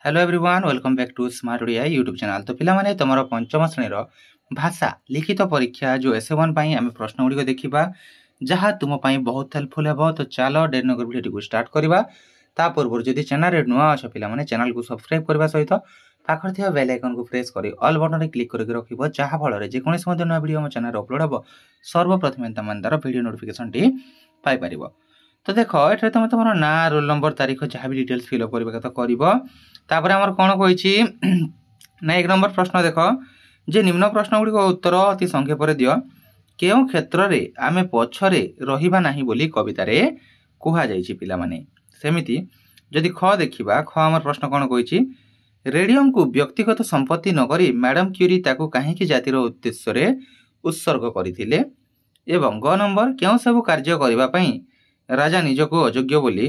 Hello everyone welcome back to smart Odia YouTube channel. तो पिलामाने तुमर पंचम श्रेणीर भाषा लिखित परीक्षा जो एस1 आम प्रश्न गुड़िक देखा जहाँ तुम बहुत हेल्पफुल हे। तो चलो डेरी नगर भिडियो को स्टार्ट करवा। ता पूर्व जदि चैनल नुआ अच्छे पिलामाने चैनल को सब्सक्राइब करने सहित पाखर थी बेल आइकन को प्रेस कर ऑल बटन क्लिक करके रखिब जहाँफल जेकोसी नुआ वीडियो आम चैनल अपलोड हम सर्वप्रथम तुम तार वीडियो नोटिफिकेशन टी पाइपर। तो देख ये तुम तुम ना रोल नंबर तारीख जहाँ भी डिटेल्स फिलअप करने कथा कर आमर कौन कही ना एक नंबर प्रश्न देख जे निम्न प्रश्न गुड़िक उत्तर अति संक्षेप दियो केउं क्षेत्र रे आमे पछरे रहिबा नाही बोली कवितारे कुहा जाइछि पिला माने। सेमिति जदि ख देखिबा ख आमर प्रश्न कौन कही रेडियम को व्यक्तिगत संपत्ति नकरी मैडम क्यूरी ताकू काहेकि जातिर उद्देश्य रे उत्सर्ग करथिले एवं ग नंबर केउं सब कार्य करिबा पई राजा निजको अयोग्य बोली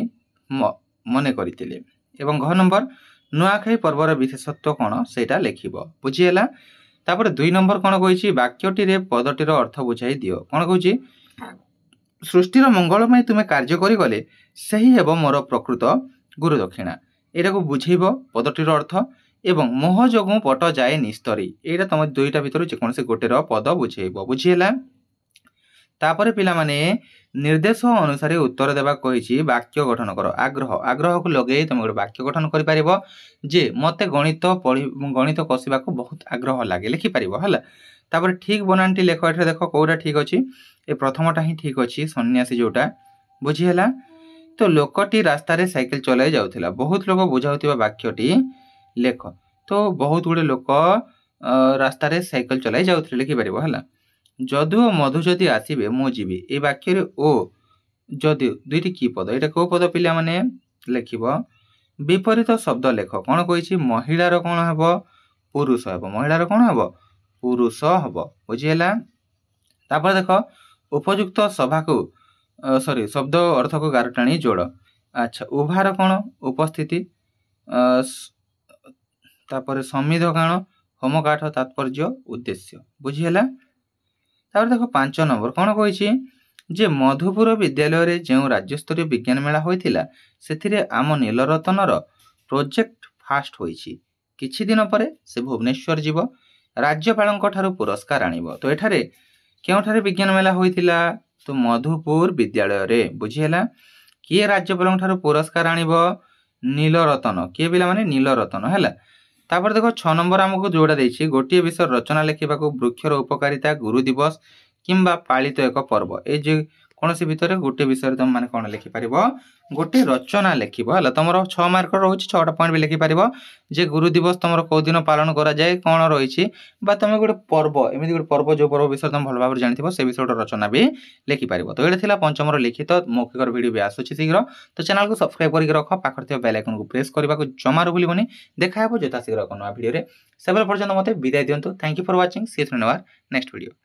मने करथिले एवं घ नंबर नुआखाई पर्वर विशेषत्व कौन सेटा लिखिब बुझीगला। तापर 2 नंबर कौन कही वाक्यटी रे पदटीर अर्थ बुझाई दियो कौन कही सृष्टिर मंगलमय तुमे कार्य करी गले सही हेबो मोर प्रकृत गुरु दक्षिणा एटा को बुझेब पदटीर अर्थ एवं मोह जोगु पट जाए निस्तरी एटा तुम दुईटा भितर जेकोसी गोटेर पद बुझेब बुझीगला। तापर पिला माने निर्देश अनुसार उत्तर देवा कही वाक्य गठन कर आग्रह आग्रह को लगे तुम गोटे वाक्य गठन कर जे मते गणित गणित कषा को बहुत आग्रह लगे लिखिपर है। तापर ठीक बनानी लेख ये देख कौटा ठीक अच्छी ये प्रथमटा ही ठीक अच्छी सन्यासी जोटा बुझीगला। तो लोकटी रास्तार साइकेल चलाई जाऊला बहुत लोग बुझाऊा वाक्यटी लेख तो बहुत गुड़े लोक रास्तार साइकेल चलाई जाऊे लिखिपर है। जदुओ मधु जदि आसबे मु जीवी ए वाक्य ओ जदि दुईटी की पद यहाँ कौ पद पिला माने लिखिब विपरीत शब्द लेख कौन कही महिलार कौन हम पुरुष हम महिलार कौन हम पुरुष हम बुझीगला। तापर देख उपयुक्त सभा को सॉरी शब्द अर्थ को गार टाणी जोड़ अच्छा उभार कौन उपस्थिति तापर समिध कौन होमकाठ तात्पर्य उद्देश्य बुझीगला। तापर देख 5 नंबर कौन कही जे मधुपुर विद्यालय रे जो राज्यस्तरीय विज्ञान मेला होइथिला सेथिरे आम नीलरतनर प्रोजेक्ट फास्ट होइछि किछि दिन परे से भुवनेश्वर जीव राज्यपालंक ठारू पुरस्कार आनिबो। तो एठारे केउठारे विज्ञान मेला होइथिला तो मधुपुर विद्यालय रे बुझीगला। किए राज्यपालंक ठारू पुरस्कार आनिबो नीलरतन किए पिला माने नीलरतन हैला। तापर देख 6 नंबर आमको जोड़ा देछि गोटे विषय रचना लिखा वृक्षर उपकारिता गुरु दिवस किंबा पालित एक पर्व ए जे कौन सी भितर गोटे विषय तुम मैंने कौन लिखिपर गोटे रचना लिखिब है तुम 6 मार्क रोचे 6टा पॉइंट भी लिखिपर जे गुरु दिवस तुम कौ दिन पालन करा जाए कौन रही तुम गोटे पर्व एमती गोटे पर्व जो पर्व विषय तुम भल भाव जानी से विषय रचना भी लिखिपर। तो ये था पंचम लिखित मौखिक वीडियो भी आसूसी शीघ्र तो चैनल को सब्सक्राइब करके रख पाखर थी बेल आइकन को प्रेस करने को जमार भूलनी देखा जता शीघ्र नुआ वीडियो से पर्यटन मत विदाय दिंतु। Thank you for watching see you in our next video.